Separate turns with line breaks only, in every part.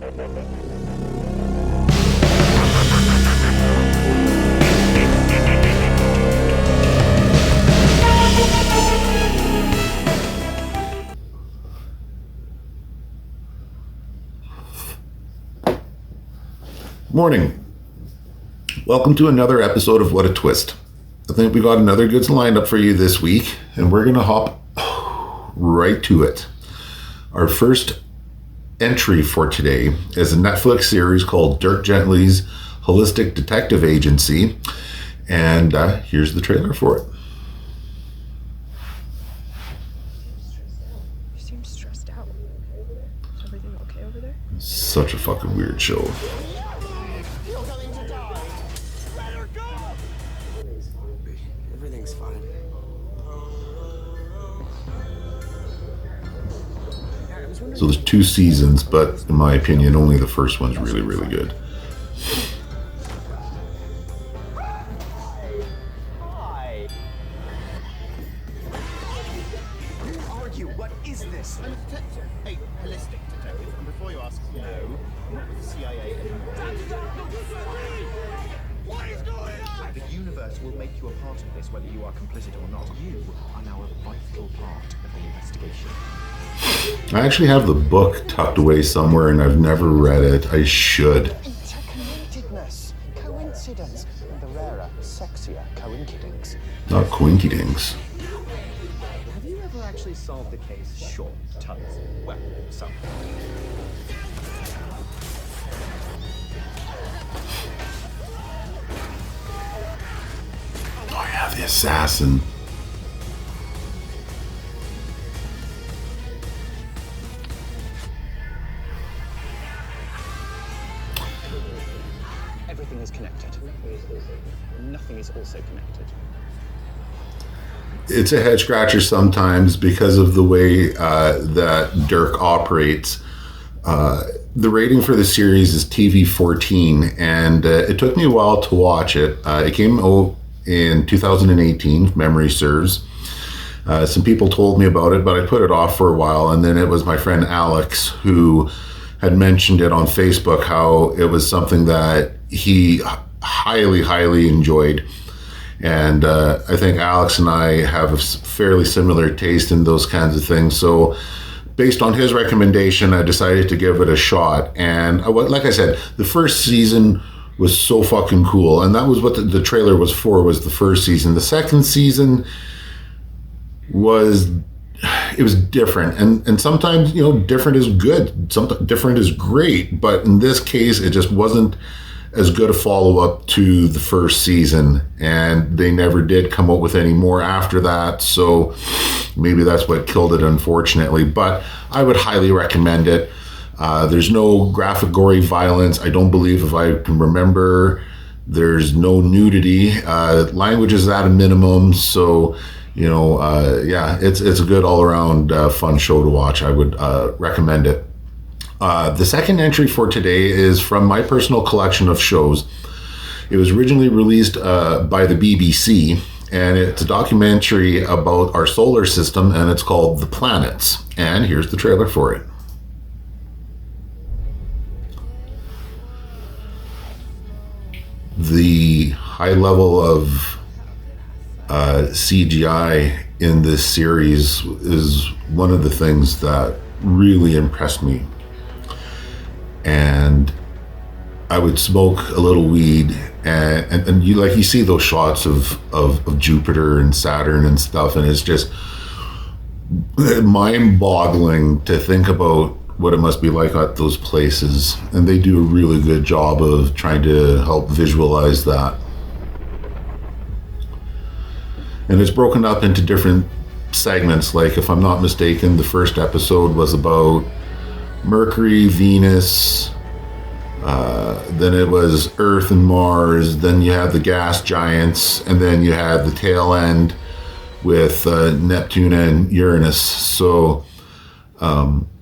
Morning. Welcome to another episode of What a Twist. I think we got another goods lined up for you this week, and we're going to hop right to it. Our first entry for today is a Netflix series called Dirk Gently's Holistic Detective Agency, and here's the trailer for it.
You seem stressed out. Is everything okay over there?
Such a fucking weird show.
Everything's fine.
So there's 2 seasons, but in my opinion, only the first one's really, really good.
Hi. Who are you? What is this?
I'm a detective, a holistic detective. And before you ask, no, I'm not with the CIA anymore. What is going on? The universe will make you a part of this, whether you are complicit or not. You are now a vital part of the investigation.
I actually have the book tucked away somewhere, and I've never read it. I should.
Interconnectedness, coincidence, and the rarer, sexier coinkydinks.
Not coinkydinks.
Have you ever actually solved the case? Sure, tons. Well, some.
Oh yeah, the assassin.
Everything is connected. Nothing is also connected.
It's a head scratcher sometimes because of the way that Dirk operates. The rating for the series is TV-14, and it took me a while to watch it. It came out in 2018, if memory serves. Some people told me about it, but I put it off for a while, and then it was my friend Alex who had mentioned it on Facebook, how it was something that he highly enjoyed. And I think Alex and I have a fairly similar taste in those kinds of things. So based on his recommendation, I decided to give it a shot. And like I said, the first season was so fucking cool. And that was what the trailer was for, was the first season. The second season was different. And sometimes, different is good. Sometimes different is great. But in this case, it just wasn't as good a follow-up to the first season, and they never did come out with any more after that, so maybe that's what killed it, unfortunately. But I would highly recommend it. There's no graphic, gory violence. I don't believe, if I can remember, there's no nudity. Language is at a minimum, so yeah, it's a good all-around fun show to watch. I would recommend it. The second entry for today is from my personal collection of shows. It was originally released by the BBC, and it's a documentary about our solar system, and it's called The Planets. And here's the trailer for it. The high level of CGI in this series is one of the things that really impressed me. And I would smoke a little weed, and you see those shots of Jupiter and Saturn and stuff, and it's just mind-boggling to think about what it must be like at those places. And they do a really good job of trying to help visualize that. And it's broken up into different segments. Like, if I'm not mistaken, the first episode was about Mercury, Venus, then it was Earth and Mars, then you had the gas giants, and then you had the tail end with Neptune and Uranus. So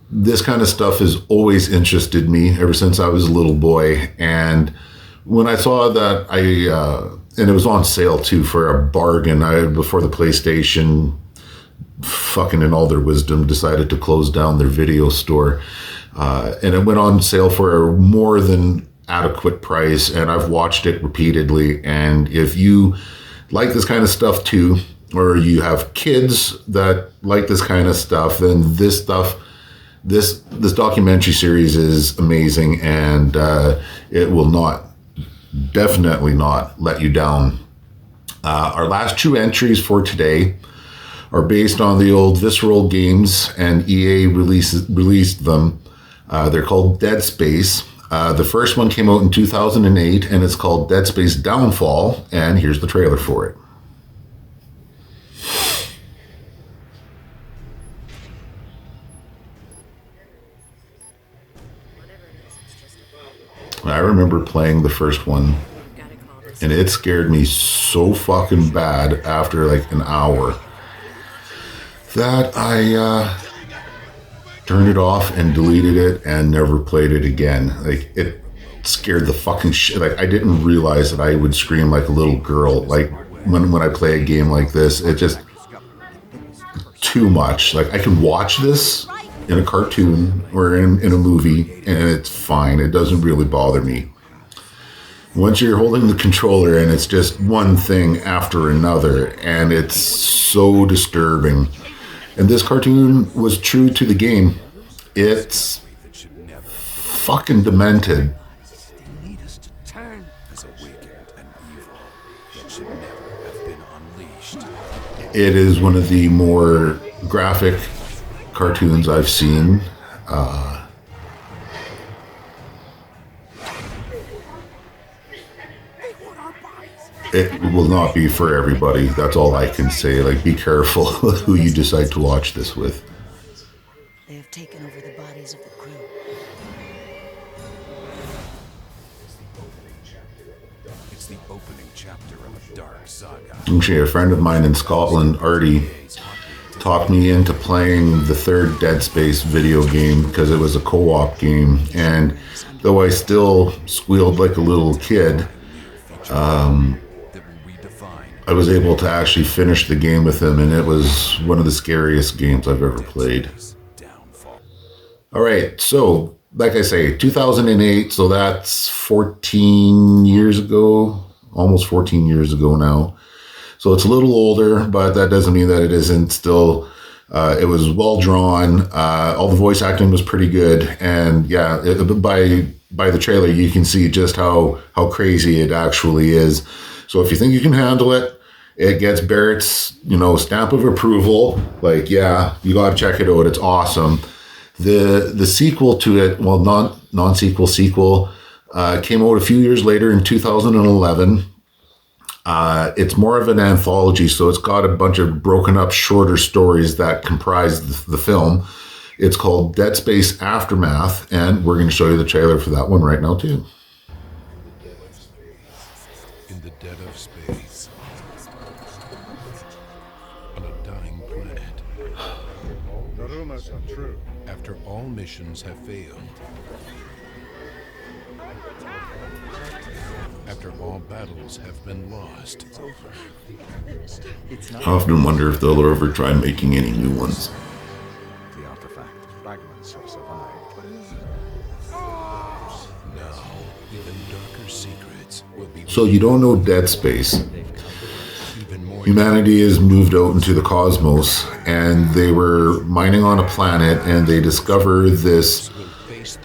this kind of stuff has always interested me ever since I was a little boy. And when I saw that, and it was on sale too for a bargain, before the PlayStation, fucking in all their wisdom, decided to close down their video store. And it went on sale for a more than adequate price, and I've watched it repeatedly. And if you like this kind of stuff too, or you have kids that like this kind of stuff, then this documentary series is amazing, and it will definitely not let you down. Our last two entries for today are based on the old Visceral games, and EA released them. They're called Dead Space. The first one came out in 2008, and it's called Dead Space Downfall, and here's the trailer for it. I remember playing the first one, and it scared me so fucking bad after like an hour that I turned it off and deleted it and never played it again. Like, it scared the fucking shit. Like, I didn't realize that I would scream like a little girl. Like, when I play a game like this, it just too much. Like, I can watch this in a cartoon or in a movie, and it's fine. It doesn't really bother me. Once you're holding the controller and it's just one thing after another, and it's so disturbing. And this cartoon was true to the game. It's fucking demented. It is one of the more graphic cartoons I've seen. It will not be for everybody. That's all I can say. Like, be careful who you decide to watch this with.
They have taken over the bodies of the crew.
It's the opening chapter of a dark saga.
Actually, a friend of mine in Scotland, Artie, talked me into playing the third Dead Space video game because it was a co-op game. And though I still squealed like a little kid, I was able to actually finish the game with him, and it was one of the scariest games I've ever played. All right, so like I say, 2008, so that's 14 years ago, almost 14 years ago now. So it's a little older, but that doesn't mean that it isn't still. It was well drawn. All the voice acting was pretty good, and yeah, by the trailer you can see just how crazy it actually is. So if you think you can handle it, it gets Barrett's stamp of approval. Like, yeah, you got to check it out. It's awesome. The sequel to it, well, non-sequel sequel, came out a few years later in 2011. It's more of an anthology, so it's got a bunch of broken up shorter stories that comprise the film. It's called Dead Space Aftermath, and we're going to show you the trailer for that one right now too.
In the dead of space, on a dying planet,
The rumors are true.
after all missions have failed, after all battles have been lost,
I often wonder if they'll ever try making any new ones.
The artifact fragments have survived, but
now even darker secrets will be
So you don't know Dead Space.
even more.
Humanity has moved out into the cosmos, and they were mining on a planet, and they discover this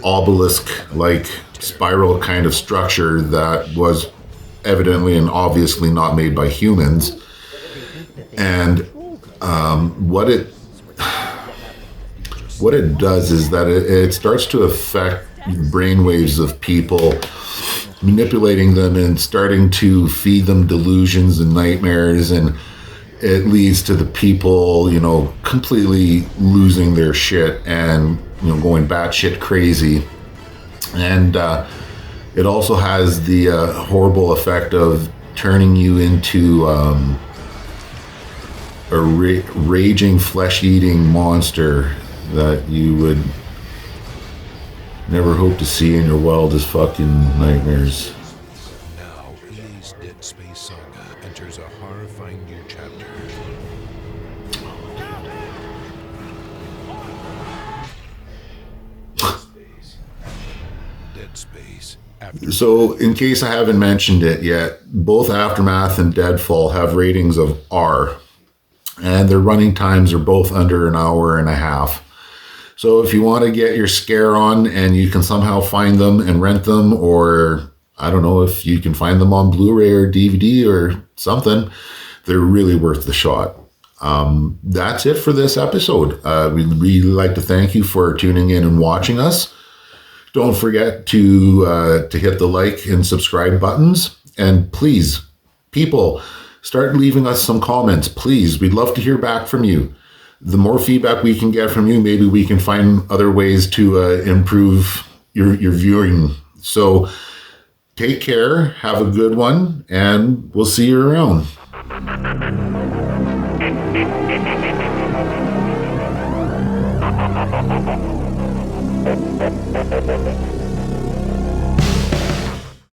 obelisk-like spiral kind of structure that was evidently and obviously not made by humans. And what it does is that it starts to affect brainwaves of people, manipulating them and starting to feed them delusions and nightmares, and it leads to the people, completely losing their shit and, going batshit crazy. And it also has the horrible effect of turning you into a raging, flesh-eating monster that you would never hope to see in your wildest fucking nightmares.
Now, EA's Dead Space saga enters a horrifying new chapter. Dead Space. After
So, in case I haven't mentioned it yet, both Aftermath and Deadfall have ratings of R, and their running times are both under an hour and a half. So, if you want to get your scare on and you can somehow find them and rent them, or I don't know if you can find them on Blu-ray or DVD or something, they're really worth the shot. That's it for this episode. We'd really like to thank you for tuning in and watching us. Don't forget to hit the like and subscribe buttons. And please, people, start leaving us some comments. Please, we'd love to hear back from you. The more feedback we can get from you, maybe we can find other ways to improve your viewing. So take care, have a good one, and we'll see you around.
Thank you.